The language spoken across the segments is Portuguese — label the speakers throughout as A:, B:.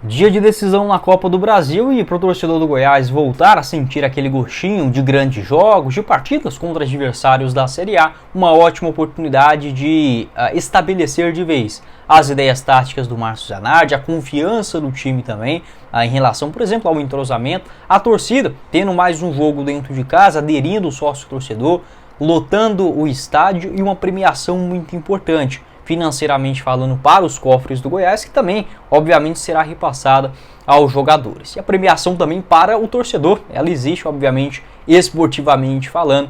A: Dia de decisão na Copa do Brasil e para o torcedor do Goiás voltar a sentir aquele gostinho de grandes jogos, de partidas contra adversários da Série A, uma ótima oportunidade de estabelecer de vez as ideias táticas do Márcio Zanardi, a confiança do time também em relação, por exemplo, ao entrosamento, a torcida tendo mais um jogo dentro de casa, aderindo o sócio-torcedor, lotando o estádio e uma premiação muito importante, financeiramente falando, para os cofres do Goiás, que também, obviamente, será repassada aos jogadores. E a premiação também para o torcedor, ela existe, obviamente, esportivamente falando,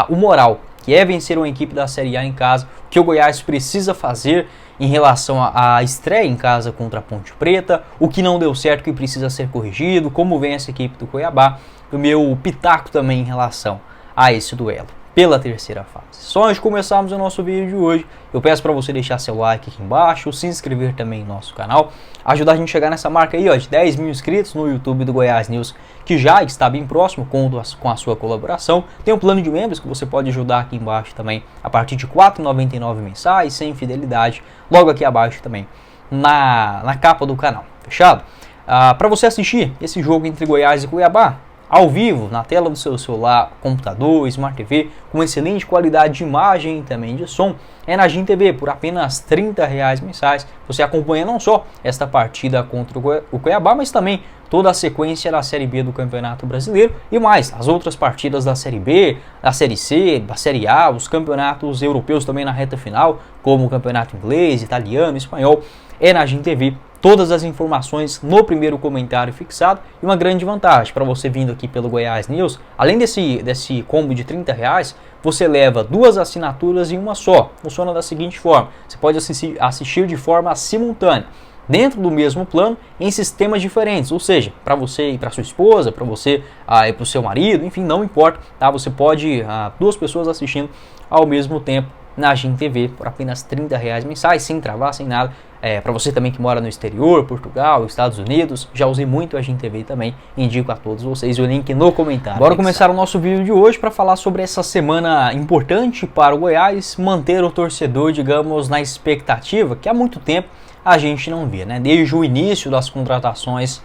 A: o moral, que é vencer uma equipe da Série A em casa, o que o Goiás precisa fazer em relação à estreia em casa contra a Ponte Preta, o que não deu certo, que precisa ser corrigido, como vem essa equipe do Cuiabá, o meu pitaco também em relação a esse duelo pela terceira fase. Só antes de começarmos o nosso vídeo de hoje, eu peço para você deixar seu like aqui embaixo, se inscrever também no nosso canal, ajudar a gente a chegar nessa marca aí, de 10 mil inscritos no YouTube do Goiás News, que já está bem próximo com a sua colaboração. Tem um plano de membros que você pode ajudar aqui embaixo também, a partir de R$ 4,99 mensais, sem fidelidade, logo aqui abaixo também, na capa do canal, fechado? Para você assistir esse jogo entre Goiás e Cuiabá, ao vivo, na tela do seu celular, computador, Smart TV, com excelente qualidade de imagem e também de som, é na GIM TV, por apenas R$ 30 mensais. Você acompanha não só esta partida contra o Cuiabá, mas também toda a sequência da Série B do Campeonato Brasileiro e mais, as outras partidas da Série B, da Série C, da Série A, os campeonatos europeus também na reta final, como o Campeonato Inglês, Italiano, Espanhol, é na GIM TV. Todas as informações no primeiro comentário fixado e uma grande vantagem para você vindo aqui pelo Goiás News, além desse combo de R$ 30, você leva 2 assinaturas em uma só. Funciona da seguinte forma, você pode assistir de forma simultânea, dentro do mesmo plano, em sistemas diferentes, ou seja, para você e para sua esposa, para você e para o seu marido, enfim, não importa, tá? Você pode, 2 pessoas assistindo ao mesmo tempo na GIM TV por apenas R$ 30 mensais, sem travar, sem nada. Para você também que mora no exterior, Portugal, Estados Unidos, já usei muito a GIM TV também, indico a todos vocês o link no comentário. Bora começar o nosso vídeo de hoje para falar sobre essa semana importante para o Goiás, manter o torcedor, digamos, na expectativa, que há muito tempo a gente não vê, né? Desde o início das contratações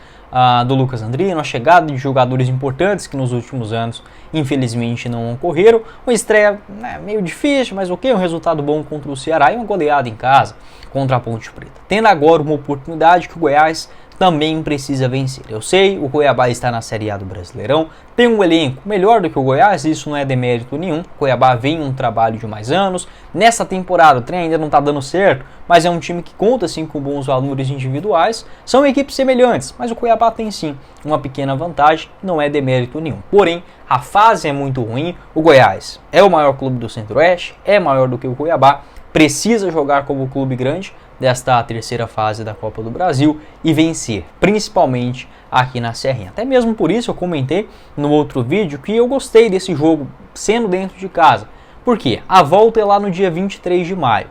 A: do Lucas Andrino, a chegada de jogadores importantes que nos últimos anos infelizmente não ocorreram, uma estreia meio difícil, mas ok, um resultado bom contra o Ceará e uma goleada em casa contra a Ponte Preta. Tendo agora uma oportunidade que o Goiás também precisa vencer. Eu sei, o Cuiabá está na Série A do Brasileirão, tem um elenco melhor do que o Goiás, isso não é demérito nenhum. O Cuiabá vem um trabalho de mais anos, nessa temporada o trem ainda não está dando certo, mas é um time que conta sim com bons valores individuais, são equipes semelhantes, mas o Cuiabá tem sim uma pequena vantagem, não é demérito nenhum. Porém, a fase é muito ruim, o Goiás é o maior clube do Centro-Oeste, é maior do que o Cuiabá, precisa jogar como clube grande desta terceira fase da Copa do Brasil e vencer, principalmente aqui na Serrinha. Até mesmo por isso eu comentei no outro vídeo que eu gostei desse jogo sendo dentro de casa. Por quê? A volta é lá no dia 23 de maio.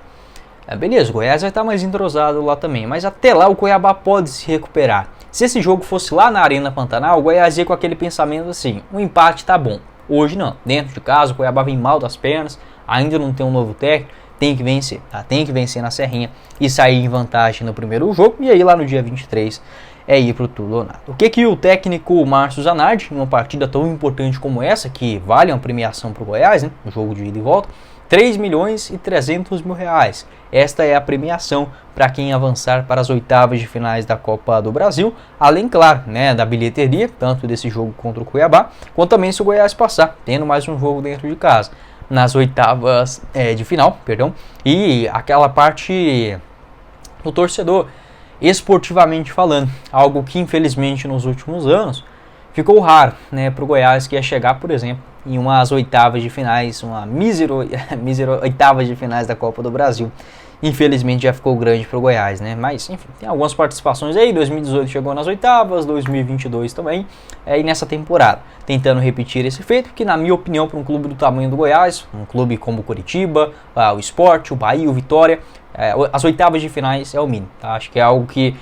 A: Beleza, o Goiás vai estar mais entrosado lá também, mas até lá o Cuiabá pode se recuperar. Se esse jogo fosse lá na Arena Pantanal, o Goiás ia com aquele pensamento assim, um empate tá bom. Hoje não, dentro de casa o Cuiabá vem mal das pernas, ainda não tem um novo técnico, tem que vencer, tá? Tem que vencer na Serrinha e sair em vantagem no primeiro jogo, e aí lá no dia 23 é ir pro tudo ou nada. O que o técnico Márcio Zanardi, em uma partida tão importante como essa, que vale uma premiação pro Goiás, né? Um jogo de ida e volta, R$ 3.300.000. Esta é a premiação para quem avançar para as oitavas de finais da Copa do Brasil, além, claro, né, da bilheteria, tanto desse jogo contra o Cuiabá, quanto também se o Goiás passar, tendo mais um jogo dentro de casa nas oitavas de final, e aquela parte do torcedor, esportivamente falando, algo que infelizmente nos últimos anos ficou raro, né, para o Goiás, que ia chegar, por exemplo, em umas oitavas de finais, uma mísera oitavas de finais da Copa do Brasil. Infelizmente já ficou grande para o Goiás, né? Mas, enfim, tem algumas participações aí. 2018 chegou nas oitavas, 2022 também, e nessa temporada, tentando repetir esse feito, que na minha opinião, para um clube do tamanho do Goiás, um clube como o Coritiba, o Sport, o Bahia, o Vitória, as oitavas de finais é o mínimo, tá? Acho que é algo que,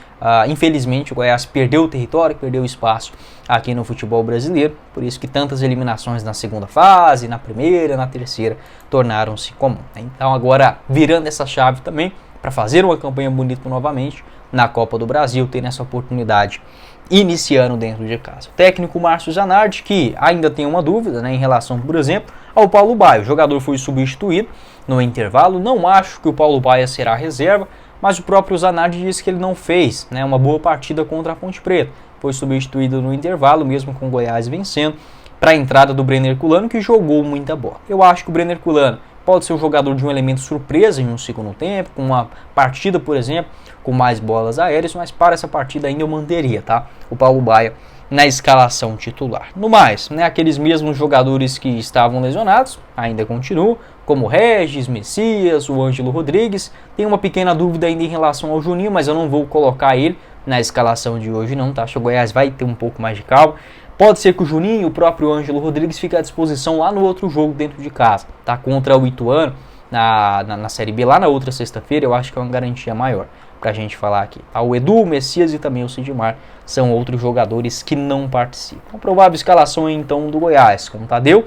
A: infelizmente, o Goiás perdeu o território, perdeu o espaço aqui no futebol brasileiro, por isso que tantas eliminações na segunda fase, na primeira, na terceira, tornaram-se comum, né? Então agora, virando essa chave também, para fazer uma campanha bonita novamente, na Copa do Brasil, tendo essa oportunidade iniciando dentro de casa. O técnico Márcio Zanardi, que ainda tem uma dúvida, né, em relação, por exemplo, ao Paulo Baia. O jogador foi substituído no intervalo. Não acho que o Paulo Baia será reserva, mas o próprio Zanardi disse que ele não fez, né, uma boa partida contra a Ponte Preta. Foi substituído no intervalo, mesmo com o Goiás vencendo, para a entrada do Brenner Herculano, que jogou muita bola. Eu acho que o Brenner Herculano pode ser um jogador de um elemento surpresa em um segundo tempo, com uma partida, por exemplo, com mais bolas aéreas, mas para essa partida ainda eu manteria, tá? O Paulo Baia na escalação titular. No mais, né, aqueles mesmos jogadores que estavam lesionados ainda continuam, como Regis, Messias, o Ângelo Rodrigues. Tem uma pequena dúvida ainda em relação ao Juninho, mas eu não vou colocar ele na escalação de hoje não, tá? Acho que o Goiás vai ter um pouco mais de calma. Pode ser que o Juninho e o próprio Ângelo Rodrigues fiquem à disposição lá no outro jogo dentro de casa, tá? Contra o Ituano, na Série B, lá na outra sexta-feira, eu acho que é uma garantia maior pra gente falar aqui, tá? O Edu, o Messias e também o Sidmar são outros jogadores que não participam. A provável escalação então do Goiás, como Tadeu,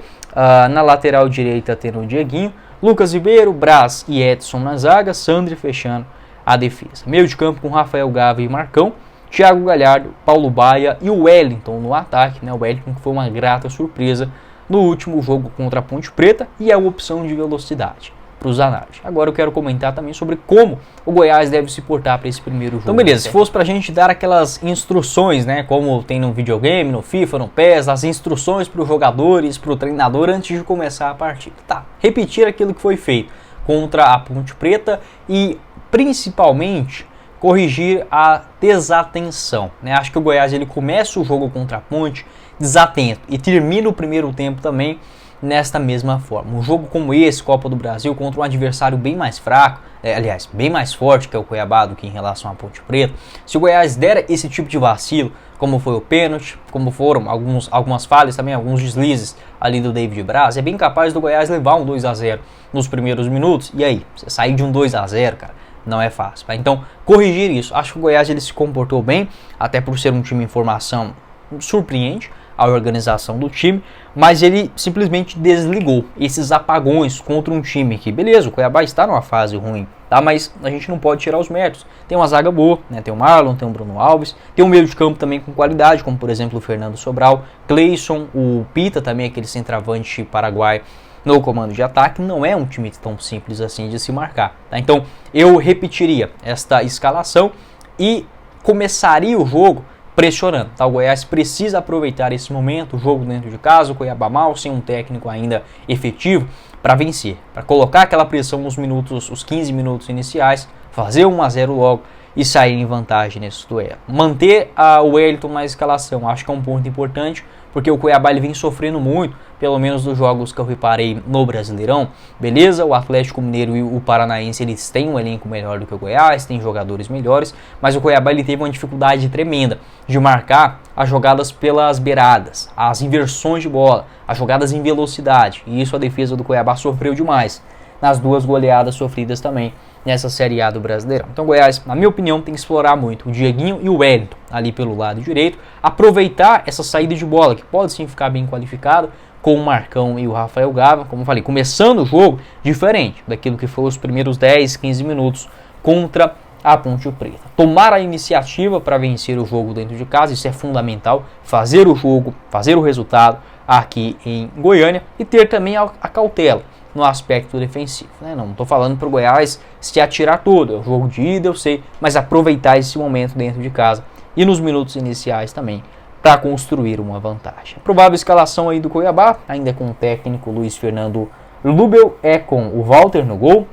A: na lateral direita tendo o Dieguinho, Lucas Ribeiro, Braz e Edson na zaga, Sandri fechando a defesa. Meio de campo com Rafael Gava e Marcão, Thiago Galhardo, Paulo Baia e o Wellington no ataque, né? O Wellington que foi uma grata surpresa no último jogo contra a Ponte Preta e é uma opção de velocidade para o Zanardi. Agora eu quero comentar também sobre como o Goiás deve se portar para esse primeiro jogo. Então beleza, se fosse para a gente dar aquelas instruções, né, como tem no videogame, no FIFA, no PES, as instruções para os jogadores, para o treinador antes de começar a partida. Tá, repetir aquilo que foi feito contra a Ponte Preta e principalmente corrigir a desatenção, né? Acho que o Goiás ele começa o jogo contra a Ponte desatento e termina o primeiro tempo também nesta mesma forma. Um jogo como esse, Copa do Brasil, contra um adversário bem mais fraco, aliás, bem mais forte que é o Cuiabá do que em relação à Ponte Preta, se o Goiás der esse tipo de vacilo, como foi o pênalti, como foram algumas falhas também, alguns deslizes ali do David Braz, é bem capaz do Goiás levar um 2-0 nos primeiros minutos, e aí, você sair de um 2-0, cara, não é fácil. Tá? Então, corrigir isso. Acho que o Goiás ele se comportou bem, até por ser um time em formação surpreende a organização do time, mas ele simplesmente desligou esses apagões contra um time que, beleza, o Cuiabá está numa fase ruim, tá? Mas a gente não pode tirar os méritos. Tem uma zaga boa, né? Tem o Marlon, tem o Bruno Alves, tem um meio de campo também com qualidade, como por exemplo o Fernando Sobral, Cleison, o Pita também, aquele centroavante paraguaio no comando de ataque. Não é um time tão simples assim de se marcar, tá? Então eu repetiria esta escalação e começaria o jogo pressionando, tá? O Goiás precisa aproveitar esse momento, o jogo dentro de casa, o Cuiabá mal, sem um técnico ainda efetivo, para vencer, para colocar aquela pressão nos minutos, os 15 minutos iniciais, fazer 1-0 logo e sair em vantagem nesse duelo. Manter o Wellington na escalação, acho que é um ponto importante, porque o Cuiabá ele vem sofrendo muito, pelo menos dos jogos que eu reparei no Brasileirão. Beleza, o Atlético Mineiro e o Paranaense eles têm um elenco melhor do que o Goiás, têm jogadores melhores, mas o Cuiabá ele teve uma dificuldade tremenda de marcar as jogadas pelas beiradas, as inversões de bola, as jogadas em velocidade, e isso a defesa do Cuiabá sofreu demais nas duas goleadas sofridas também nessa Série A do Brasileirão. Então o Goiás, na minha opinião, tem que explorar muito o Dieguinho e o Wellington ali pelo lado direito, aproveitar essa saída de bola, que pode sim ficar bem qualificado, com o Marcão e o Rafael Gava, como eu falei, começando o jogo diferente daquilo que foi os primeiros 10, 15 minutos contra a Ponte Preta. Tomar a iniciativa para vencer o jogo dentro de casa, isso é fundamental, fazer o jogo, fazer o resultado aqui em Goiânia e ter também a cautela no aspecto defensivo, né? Não estou falando para o Goiás se atirar todo, é um jogo de ida, eu sei, mas aproveitar esse momento dentro de casa e nos minutos iniciais também para construir uma vantagem. A provável escalação aí do Cuiabá, ainda com o técnico Luiz Fernando Lubel, é com o Walter no gol,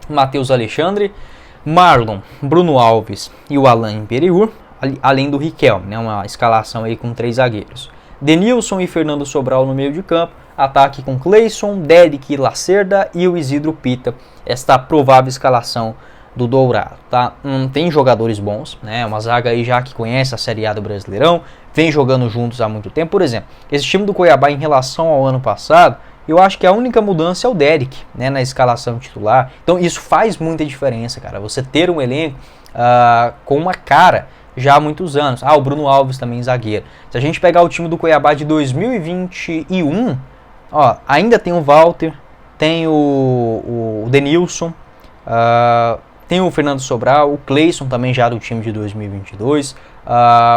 A: Matheus Alexandre, Marlon, Bruno Alves e o Alain Pereur, além do Riquelme, né? Uma escalação aí com 3 zagueiros. Denilson e Fernando Sobral no meio de campo, ataque com Cleison, Derek Lacerda e o Isidro Pita. Esta provável escalação do Dourado, tá? Tem jogadores bons, né? Uma zaga aí já que conhece a Série A do Brasileirão, vem jogando juntos há muito tempo. Por exemplo, esse time do Cuiabá em relação ao ano passado, eu acho que a única mudança é o Derek, né, na escalação titular. Então isso faz muita diferença, cara. Você ter um elenco com uma cara já há muitos anos. O Bruno Alves também zagueiro. Se a gente pegar o time do Cuiabá de 2021, ainda tem o Walter, tem o Denilson, tem o Fernando Sobral, o Cleison também já do time de 2022,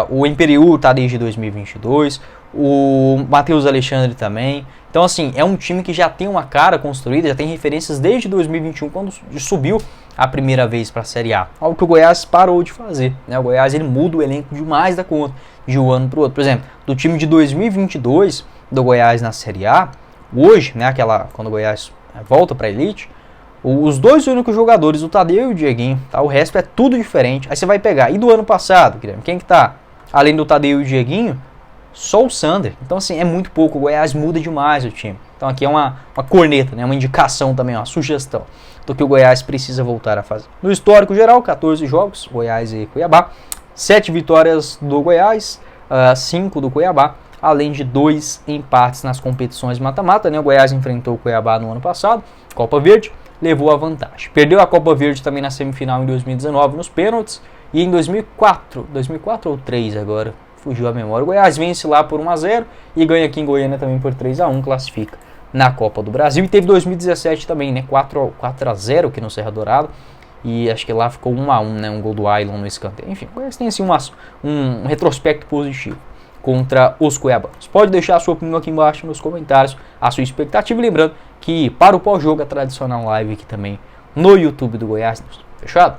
A: o Imperiú tá desde 2022, o Matheus Alexandre também. Então assim, é um time que já tem uma cara construída, já tem referências desde 2021, quando subiu a primeira vez para a Série A. Algo que o Goiás parou de fazer, né? O Goiás ele muda o elenco demais da conta, de um ano para o outro. Por exemplo, do time de 2022 do Goiás na Série A, hoje, né, quando o Goiás volta para a elite, os dois únicos jogadores, o Tadeu e o Dieguinho, tá? O resto é tudo diferente. Aí você vai pegar, e do ano passado, Guilherme, quem que tá? Além do Tadeu e o Dieguinho, só o Sander. Então assim, é muito pouco, o Goiás muda demais o time. Então aqui é uma corneta, né? Uma indicação também, uma sugestão do que o Goiás precisa voltar a fazer. No histórico geral, 14 jogos, Goiás e Cuiabá, 7 vitórias do Goiás, 5 do Cuiabá, além de 2 empates nas competições mata-mata, né? O Goiás enfrentou o Cuiabá no ano passado, Copa Verde, levou a vantagem. Perdeu a Copa Verde também na semifinal em 2019 nos pênaltis, e em 2004 ou 2003 agora, fugiu a memória, o Goiás vence lá por 1-0 e ganha aqui em Goiânia também por 3-1, classifica na Copa do Brasil. E teve 2017 também, né, 4-0 aqui no Serra Dourada, e acho que lá ficou 1-1, né, um gol do Ailon no escanteio. Enfim, o Goiás tem assim um retrospecto positivo contra os cuiabanos. Pode deixar a sua opinião aqui embaixo nos comentários, a sua expectativa, lembrando que para o pós-jogo a tradicional live aqui também no YouTube do Goiás. Fechado?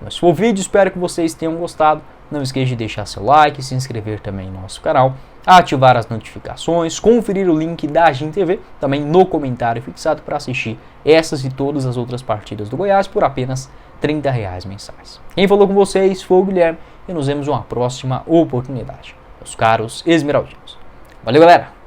A: Esse foi o vídeo, espero que vocês tenham gostado. Não esqueça de deixar seu like, se inscrever também no nosso canal, ativar as notificações, conferir o link da Agin TV também no comentário fixado para assistir essas e todas as outras partidas do Goiás por apenas R$30 mensais. Quem falou com vocês foi o Guilherme e nos vemos em uma próxima oportunidade, meus caros esmeraldinos. Valeu, galera!